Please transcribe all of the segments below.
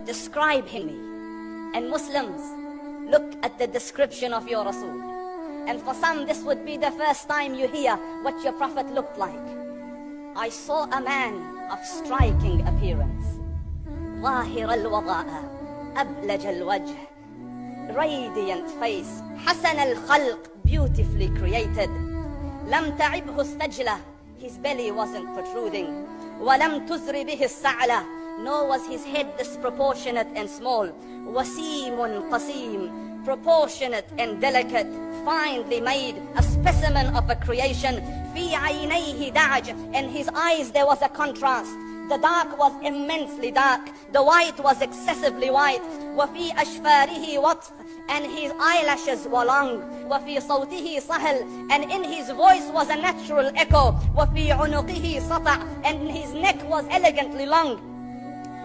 describe him. And Muslims, look at the description of your Rasul. And for some, this would be the first time you hear what your Prophet looked like. I saw a man of striking appearance. ظاهر الوضاء أبلج الوجه, radiant face, حسن الخلق, beautifully created. لم تعبه الثجلة, his belly wasn't protruding. ولم تزر به السعلة, nor was his head disproportionate and small. وسيم قسيم, proportionate and delicate, finely made, a specimen of a creation. في عينيه دعج, in his eyes there was a contrast. The dark was immensely dark, the white was excessively white. وفي أشفاره وطف, and his eyelashes were long. وفي صوته صهل, and in his voice was a natural echo. وفي عنقه سطع, and his neck was elegantly long.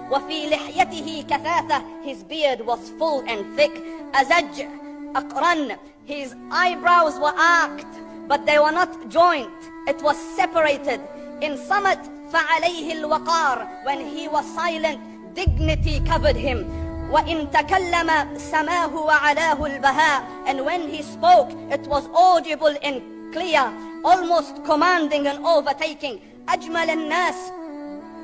وفي لحيته كثاثة, his beard was full and thick. أزج أقرن, his eyebrows were arched, but they were not joint, it was separated. In summit فعليه الوقار, when he was silent, dignity covered him. وإن تكلم سماه وعلاه البهاء, and when he spoke, it was audible and clear, almost commanding and overtaking. أجمل الناس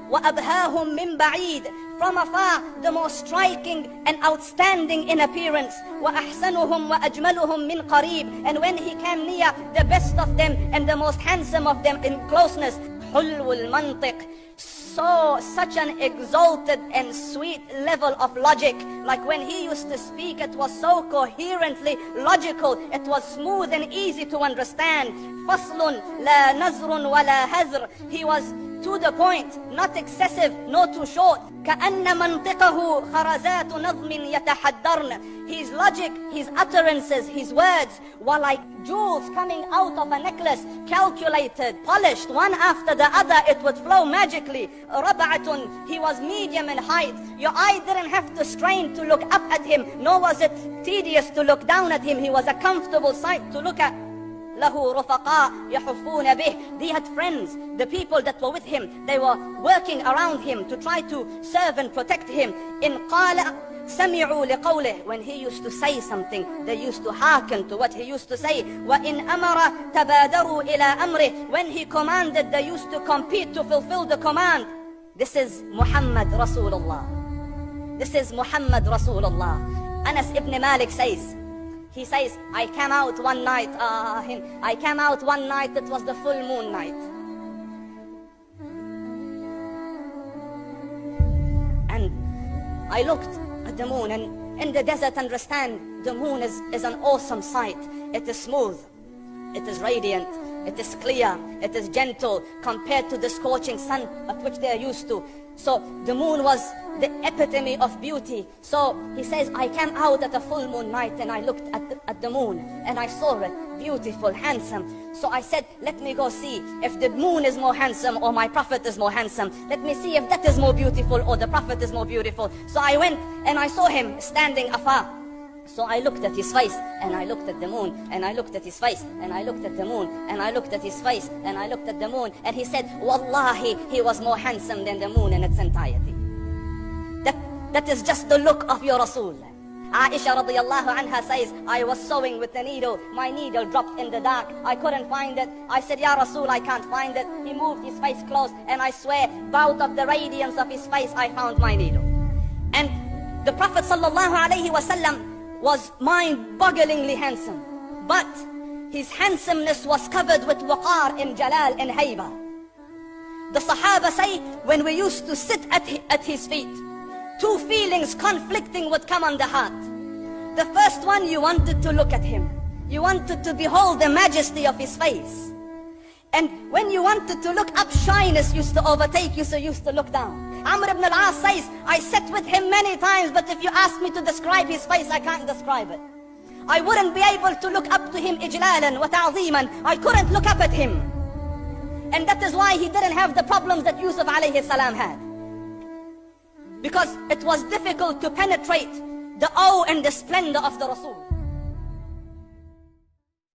وأبهاهم من بعيد, from afar the most striking and outstanding in appearance. وأحسنهم وأجملهم من قريب, and when he came near, the best of them and the most handsome of them in closeness. حلو المنطق, such an exalted and sweet level of logic. Like when he used to speak, it was so coherently logical, it was smooth and easy to understand. فصل لا نزر ولا هزر, he was to the point, not excessive, nor too short. كأن منطقه خرزات نظم يتحدرن, his logic, his utterances, his words were like jewels coming out of a necklace, calculated, polished, one after the other, it would flow magically. ربعة, he was medium in height, your eye didn't have to strain to look up at him, nor was it tedious to look down at him, he was a comfortable sight to look at. له رفقاء يحفون به, they had friends, the people that were with him, they were working around him to try to serve and protect him. إن قال سمعوا لقوله, when he used to say something, they used to hearken to what he used to say. وإن أمر تبادروا إلى أمره, when he commanded, they used to compete to fulfill the command. This is Muhammad Rasulullah. This is Muhammad Rasulullah. Anas ibn Malik says, he says, I came out one night, it was the full moon night. And I looked at the moon, and in the desert, understand, the moon is an awesome sight. It is smooth, it is radiant, it is clear, it is gentle compared to the scorching sun of which they are used to. So the moon was the epitome of beauty. So he says, I came out at a full moon night and I looked at the moon and I saw it beautiful, handsome. So I said, let me go see if the moon is more handsome or my prophet is more handsome. Let me see if that is more beautiful or the prophet is more beautiful. So I went and I saw him standing afar. So I looked at his face, and I looked at the moon, and I looked at his face, and I looked at the moon, and I looked at his face, and I looked at the moon, and he said, Wallahi, he was more handsome than the moon in its entirety. That is just the look of your Rasul. Aisha radiyallahu anha says, I was sewing with the needle, my needle dropped in the dark, I couldn't find it. I said, Ya Rasul, I can't find it. He moved his face close, and I swear, out of the radiance of his face, I found my needle. And the Prophet sallallahu alayhi wa sallam was mind-bogglingly handsome, but his handsomeness was covered with waqar and jalal and hayba. The Sahaba say, when we used to sit at his feet, two feelings conflicting would come on the heart. The first one, you wanted to look at him, you wanted to behold the majesty of his face. And when you wanted to look up, shyness used to overtake you, so you used to look down. Amr ibn al-As says, I sat with him many times, but if you ask me to describe his face, I can't describe it. I wouldn't be able to look up to him ijlalan wa ta'zeeman. I couldn't look up at him. And that is why he didn't have the problems that Yusuf alayhi salam had. Because it was difficult to penetrate the awe and the splendor of the Rasul.